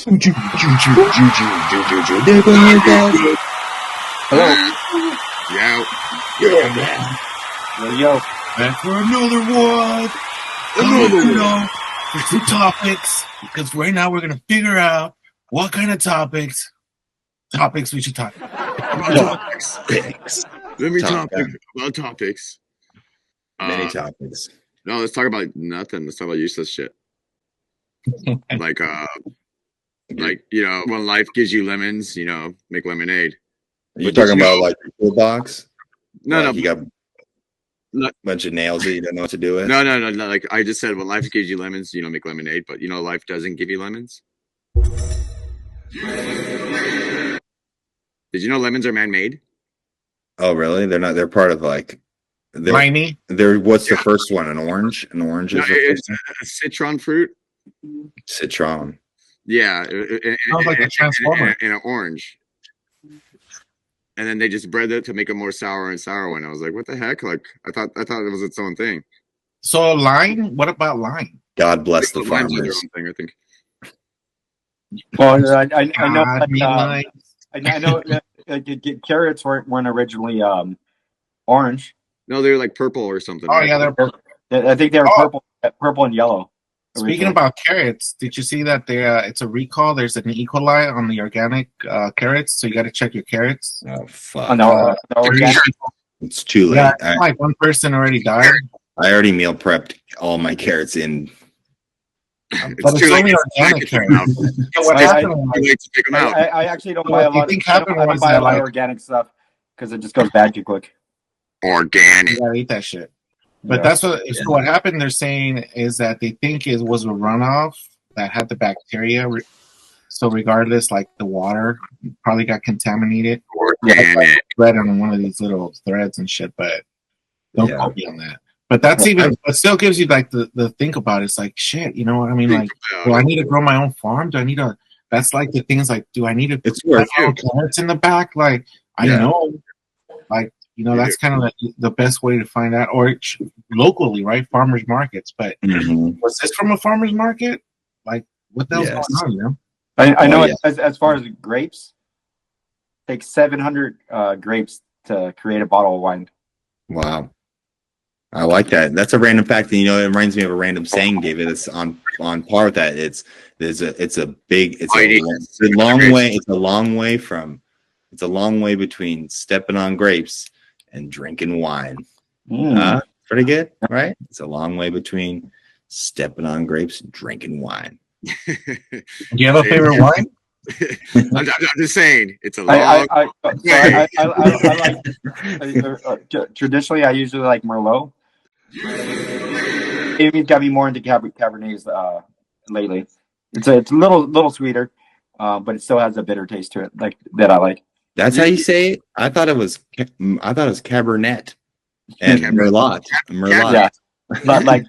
Hello. Yo. Back for another one. For some topics, because right now we're gonna figure out what kind of topics we should talk about. Let me talk about topics. Many topics. No, let's talk about nothing. Let's talk about useless shit. like when life gives you lemons, make lemonade. You're talking about like your toolbox? No. You got a bunch of nails that you don't know what to do with? No. Like I just said, when life gives you lemons, make lemonade. But life doesn't give you lemons. Did you know lemons are man-made? Oh, really? They're not. They're part of like. Limey. They're what's the first one? An orange. An orange is it's a citron fruit. Citron. Yeah, Sounds like a transformer. And an orange. And then they just bred it to make it more sour and sour. And I was like, "What the heck?" Like I thought it was its own thing. So lime. What about lime? God bless the farmers. Their own thing, I think. Well, I know carrots weren't originally orange. No, they were like purple or something. Oh right? yeah, I think they were purple and yellow. Speaking about carrots, did you see that it's a recall? There's an E. coli on the organic carrots, so you got to check your carrots. Oh fuck! Organic. It's too late. Yeah, like one person already died. I already meal prepped all my carrots in. But it's only organic carrots. So what happened? I actually don't buy a lot of organic stuff because it just goes bad too quick. Organic. You gotta eat that shit. But that's what happened. They're saying is that they think it was a runoff that had the bacteria. So regardless, like the water probably got contaminated. Organic. Read on one of these little threads and shit, but don't quote me on that. But that's but still gives you like the think about it. It's like shit, you know what I mean? Like, do I need to grow my own farm? Do I need to? That's like the things like, do I need to put carrots in the back? Like, I know, like. That's kind of like the best way to find out, or locally, right? Farmers markets. But was this from a farmers market? Like, what the hell's going on? I know. As far as grapes, it takes 700 grapes to create a bottle of wine. Wow, I like that. That's a random fact, and it reminds me of a random saying. David, it's on par with that. It's a long way between stepping on grapes and drinking wine. Pretty good, right? It's a long way between stepping on grapes and drinking wine. Do you have a favorite wine? I'm just saying, it's a long. Traditionally, I usually like Merlot. Amy's got me more into Cabernets lately. It's a little sweeter, but it still has a bitter taste to it, like that I like. That's how you say it? I thought it was Cabernet and Merlot. Yeah. But like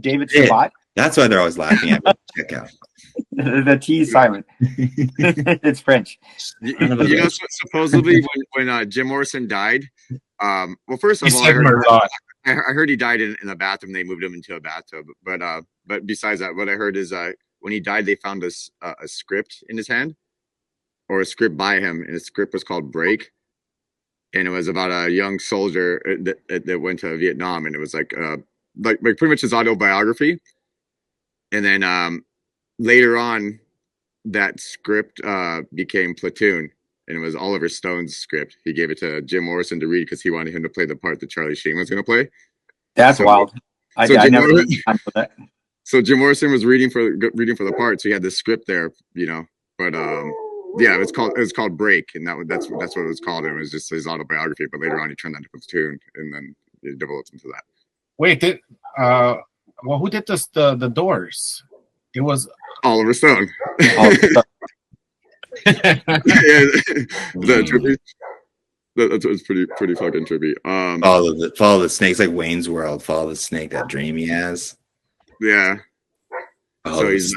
David Sabat. That's why they're always laughing at me. Check out. The T is silent. It's French. Supposedly when Jim Morrison died, well, first of all, I heard he died in the bathroom. They moved him into a bathtub. But besides that, what I heard is when he died, they found a script in his hand. Or a script by him, and the script was called Break, and it was about a young soldier that went to Vietnam, and it was like pretty much his autobiography. And then later on, that script became Platoon, and it was Oliver Stone's script. He gave it to Jim Morrison to read because he wanted him to play the part that Charlie Sheen was going to play. That's wild. I never heard that. So Jim Morrison was reading for the part, so he had the script there, but. Yeah, it was called Break, and that's what it was called. It was just his autobiography, but later on he turned that into Platoon, and then it developed into that. Wait, who did this? The Doors? It was Oliver Stone. That's pretty fucking trippy. Follow the snakes, like Wayne's World. Follow the snake, that dream he has. Yeah. So he's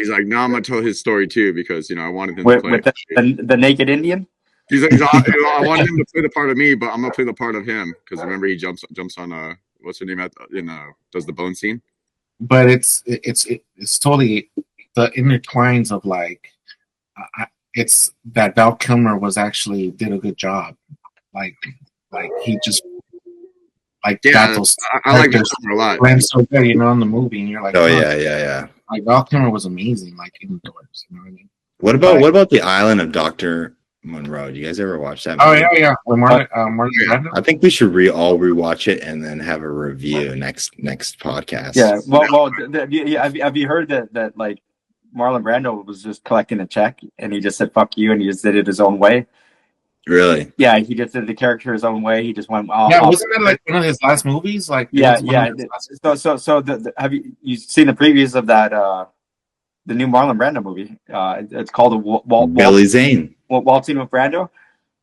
like, no, I'm gonna tell his story too because I wanted him to play with the naked Indian. He's like, I wanted him to play the part of me, but I'm gonna play the part of him because remember he jumps on what's her name does the bone scene. But it's totally the intertwines of like, it's that Val Kilmer did a good job. Like he just got those. I like Val Kilmer a lot. Blend so good, in the movie, and you're like, oh yeah. Like Val Kilmer was amazing, like indoors. You know what I mean? What about the Island of Dr. Monroe? Do you guys ever watch that movie? Oh yeah. When Martin I think we should all rewatch it and then have a review next podcast. Yeah. Well, have you heard that like Marlon Brando was just collecting a check and he just said "fuck you" and he just did it his own way? Really? Yeah, he just did the character his own way. He just went. Wasn't that like one of his last movies? Like yeah. So have you seen the previews of that? The new Marlon Brando movie. It's called Billy Zane. Waltzing with Brando.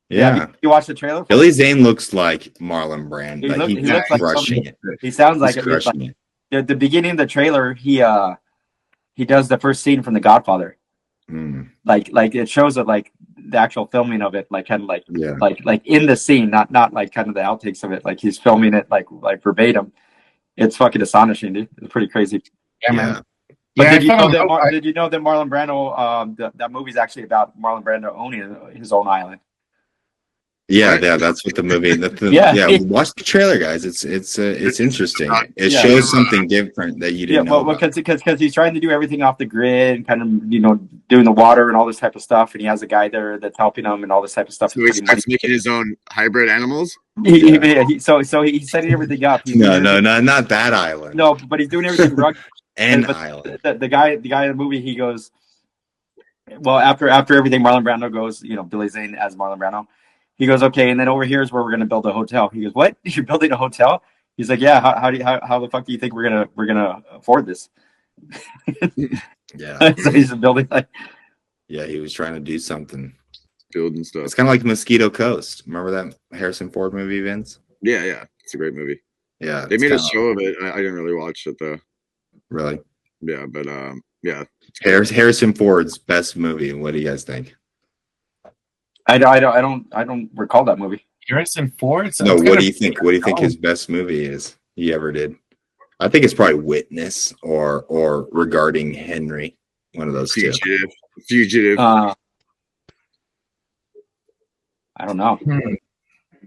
Yeah. You watched the trailer? Billy Zane looks like Marlon Brando. He looks like crushing it. He sounds like it. Like, the beginning of the trailer, he does the first scene from The Godfather. Like it shows it like the actual filming of it, like kind of like in the scene, not like kind of the outtakes of it. Like he's filming it like verbatim. It's fucking astonishing, dude. It's pretty crazy. Yeah, man. But did you know that Marlon Brando, that movie's actually about Marlon Brando owning his own island? Yeah, that's what the movie. Watch the trailer, guys. It's interesting. It shows something different that you didn't know. Well, because he's trying to do everything off the grid and kind of doing the water and all this type of stuff, and he has a guy there that's helping him and all this type of stuff. So he's making his own hybrid animals. So he's setting everything up. No, not that island. No, but he's doing everything rugged. Island. The guy in the movie, he goes, well, after everything, Marlon Brando goes, Billy Zane as Marlon Brando. He goes, okay, and then over here is where we're going to build a hotel. He goes, what? You're building a hotel? He's like, yeah. How the fuck do you think we're gonna afford this? Yeah. So he's building like. Yeah, he was trying to do something. Building stuff. It's kind of like Mosquito Coast. Remember that Harrison Ford movie, Vince? Yeah. It's a great movie. Yeah. They made a show of it. I didn't really watch it though. Really? Yeah, but yeah. Harrison Ford's best movie. What do you guys think? I don't recall that movie. Harrison Ford? No, what do you think? What do you think his best movie is he ever did? I think it's probably Witness or Regarding Henry. One of those Fugitive. I don't know.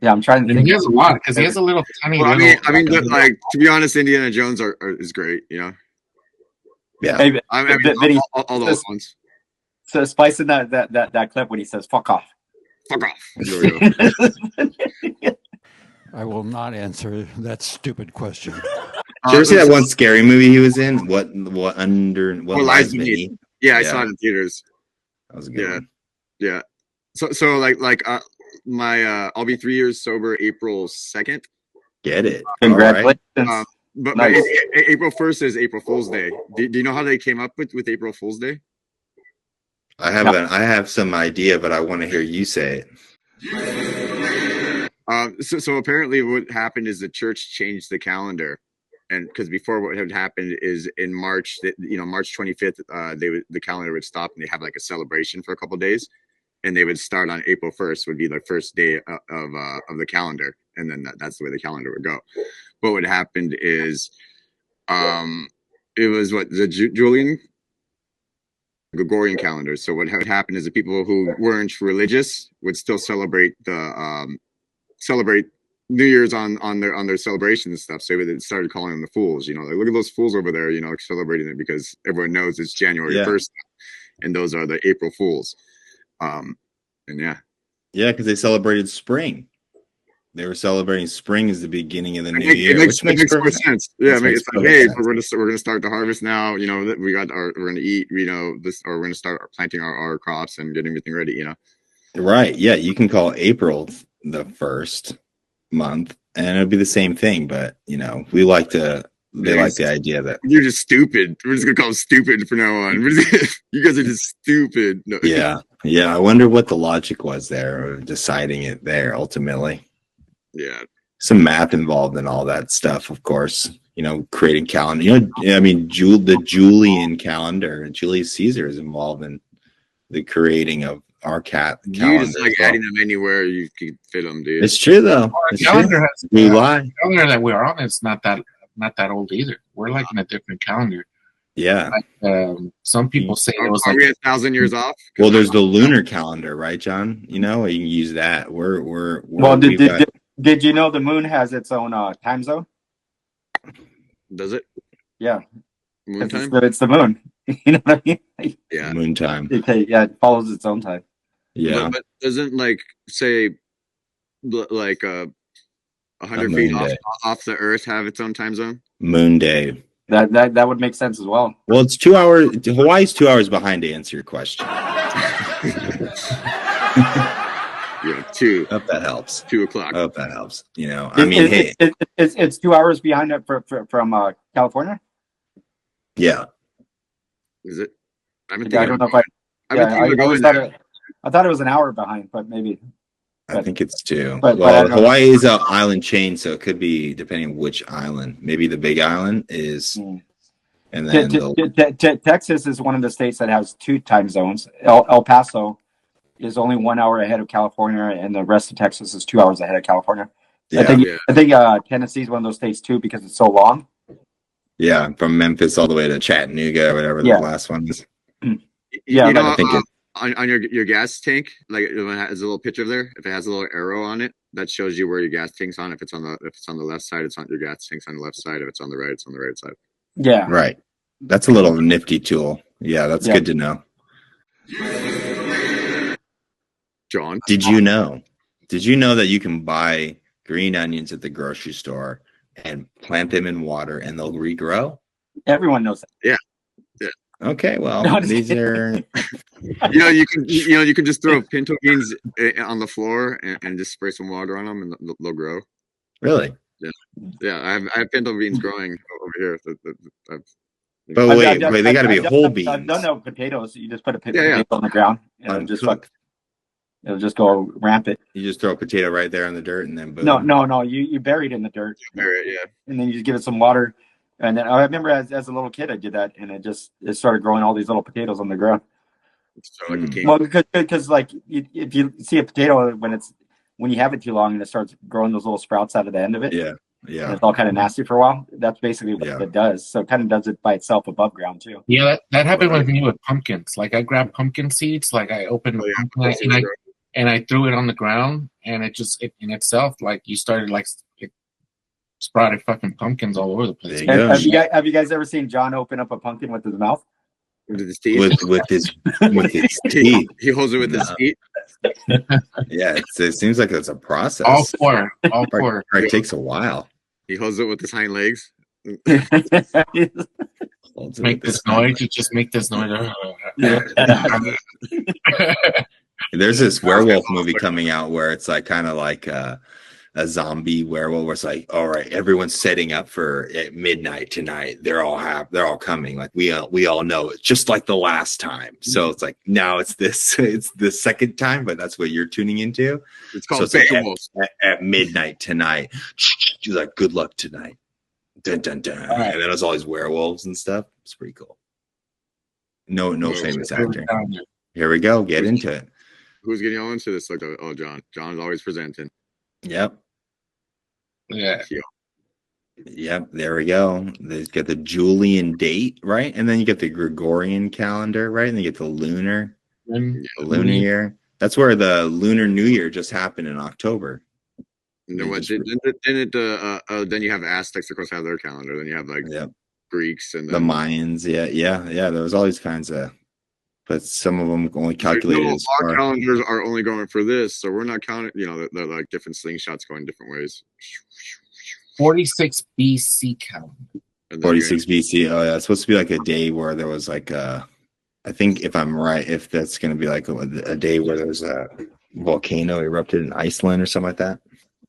Yeah, I'm trying to think. He has a lot because he has a little tiny. Well, I mean, like to be honest, Indiana Jones is great. Yeah. Hey, all those ones. So splicing that clip when he says "fuck off." Fuck off. I will not answer that stupid question. Did you ever see that one scary movie he was in? What lies beneath? Yeah, I saw it in theaters. That was a good one. Yeah. So my I'll be 3 years sober April 2nd. Get it. Congratulations. But nice. April 1st is April Fool's Day. Do you know how they came up with April Fool's Day? I have some idea, but I want to hear you say it. So apparently what happened is the church changed the calendar. And because before what had happened is in March, March 25th, the calendar would stop and they have like a celebration for a couple of days, and they would start on April 1st would be the first day of the calendar, and then that's the way the calendar would go. But what happened is, it was the Gregorian calendar. So what had happened is the people who weren't religious would still celebrate New Year's on their celebration and stuff. So they started calling them the fools. Like look at those fools over there. Like celebrating it because everyone knows it's January 1st, and those are the April Fools. Because they celebrated spring. They were celebrating spring as the beginning of the new year. It makes more sense. Yeah, it's like, hey, we're gonna start the harvest now. We're gonna eat. This, or we're gonna start planting our crops and getting everything ready. Right. Yeah, you can call April the first month and it'll be the same thing, but we like to like the idea that you're just stupid. We're just gonna call them stupid from now on. You guys are just stupid. No. Yeah. I wonder what the logic was there of deciding it there ultimately. Yeah, some math involved in all that stuff, of course. Creating calendar. The Julian calendar, Julius Caesar is involved in the creating of our calendar. You just adding them anywhere you can fit them, dude. It's true though. The calendar lie. calendar that we're on is not that old either. We're like in a different calendar. Yeah. Some people say it was Are like we 1,000 years off? Well, there's the lunar calendar, right, John? You know, you can use that. Well, did you know the moon has its own time zone? Does it? Yeah, Moon time? it's the moon. You know what I mean? Like, Yeah. moon time. It follows its own time. Yeah. But doesn't like say like 100 feet off the Earth have its own time zone? Moon day. That would make sense as well. Well, it's 2 hours. Hawaii's 2 hours behind to answer your question. Yeah, two. I hope that helps. 2 o'clock. I hope that helps. You know, I mean, hey, it's 2 hours behind it from California. Yeah. Is it? I don't know if I thought it was an hour behind, but maybe. I think it's 2. But Hawaii is an island chain, so it could be depending on which island. Maybe the Big Island is, and then Texas is one of the states that has 2 time zones. El Paso is only 1 hour ahead of California, and the rest of Texas is 2 hours ahead of California. Yeah. I think Tennessee is one of those states too because it's so long. Yeah, from Memphis all the way to Chattanooga, or whatever the last one is. Yeah, you know, I think on your gas tank, like it has a little picture there. If it has a little arrow on it, that shows you where your gas tank's on. If it's on the left side, it's on your gas tank's on the left side. If it's on the right, it's on the right side. Yeah, right. That's a little nifty tool. Yeah, that's good to know. John, did you know that you can buy green onions at the grocery store and plant them in water and they'll regrow? Everyone knows that. Yeah. Okay, well, these are. you can just throw pinto beans on the floor and just spray some water on them and they'll grow. Really? Yeah. I have pinto beans growing over here. But wait, they got to be whole beans. I've done no potatoes. You just put a potato on the ground and it'll just go rampant. You just throw a potato right there in the dirt and then boom. No. You bury it in the dirt. Bury it, yeah. And then you just give it some water. And then I remember as a little kid, I did that, and it started growing all these little potatoes on the ground. Well, because like if you see a potato when you have it too long and it starts growing those little sprouts out of the end of it, yeah, and it's all kind of nasty for a while. That's basically what it does. So it kind of does it by itself above ground too. Yeah, that happened with me with pumpkins. Like I grabbed pumpkin seeds, like I opened pumpkin and I threw it on the ground, and it in itself, like you started like. Sprouted fucking pumpkins all over the place. Have you guys ever seen John open up a pumpkin with his mouth? With his teeth? With his teeth. He holds it with his feet. Yeah, it seems like it's a process. All four. It takes a while. He holds it with his hind legs. Make this noise. You just make this noise. There's this werewolf movie coming out where it's like kind of like a zombie werewolf where it's like, all right, everyone's setting up for at midnight tonight. They're all coming. Like we all know it's just like the last time. So it's like now it's the second time, but that's what you're tuning into. It's called at midnight tonight. She's like, good luck tonight. Dun dun dun. Right. And then it's all these werewolves and stuff. It's pretty cool. No famous actor. Here we go. Get into it. Who's getting all into this? Like, John. John's always presenting. Yep. Yeah. Yep. There we go. They get the Julian date, right? And then you get the Gregorian calendar, right? And then you get the lunar year. That's where the Lunar New Year just happened in October. And then then you have Aztecs, of course, have their calendar. Then you have Greeks and the Mayans. Yeah. There was all these kinds of. But some of them only calculated. Our calendars are only going for this, so we're not counting. They're like different slingshots going different ways. 46 BC calendar. 46 BC. Oh yeah, it's supposed to be like a day where there was like I think if I'm right, if that's going to be like a day where there's a volcano erupted in Iceland or something like that.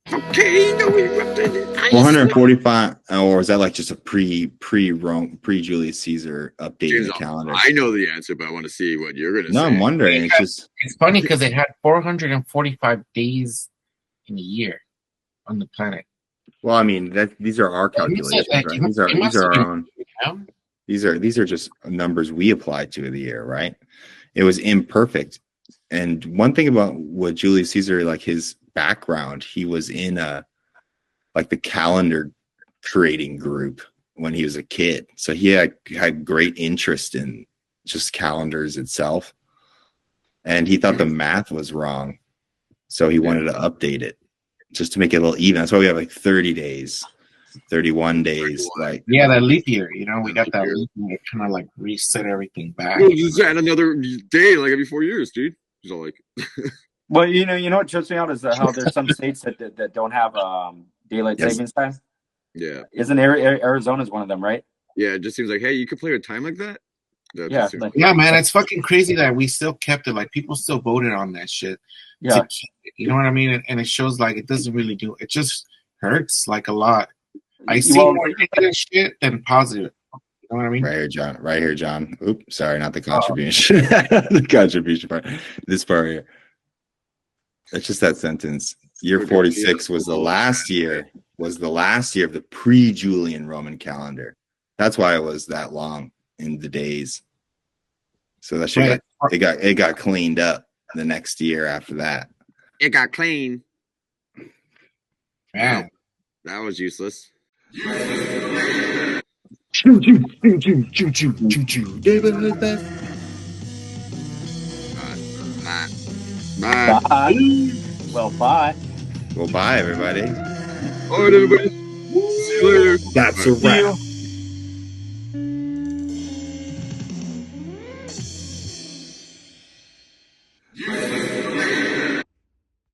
Volcano erupted in Iceland. 445, or is that like just a pre-Rome, pre-Julius Caesar updating the calendar? I know the answer, but I want to see what you're going to say. No, I'm wondering. It's funny because it had 445 days in a year on the planet. Well, I mean, these are our calculations, right? These are our own. These are just numbers we apply to the year, right? It was imperfect. And one thing about what Julius Caesar, like his background, he was in the calendar creating group when he was a kid. So he had great interest in just calendars itself. And he thought the math was wrong. So he wanted to update it just to make it a little even. That's why we have like 30 days, 31 days. Like, yeah, that leap year, you know, we got that leap year. It kind of like reset everything back. Well, just add another day, like every 4 years, dude. He's all like, well, you know what trips me out is how there's some states that don't have daylight savings time. Yeah. Isn't Arizona's one of them, right? Yeah, it just seems like, hey, you could play with time like that. Yeah, yeah, man, it's fucking crazy that we still kept it. Like people still voted on that shit. Yeah, you know what I mean, and it shows like it doesn't really do. It just hurts like a lot. I see more negative shit than positive. You know what I mean? Right here, John. Oops, sorry, not the contribution. The contribution part. This part here. It's just that sentence. Year 46 was the last year. Was the last year of the pre-Julian Roman calendar. That's why it was that long in the days. So that shit it got cleaned up the next year after that. It got clean. Man, that was useless. Bye. Well, bye. Well, bye, everybody. All right, everybody. See you later. That's a wrap.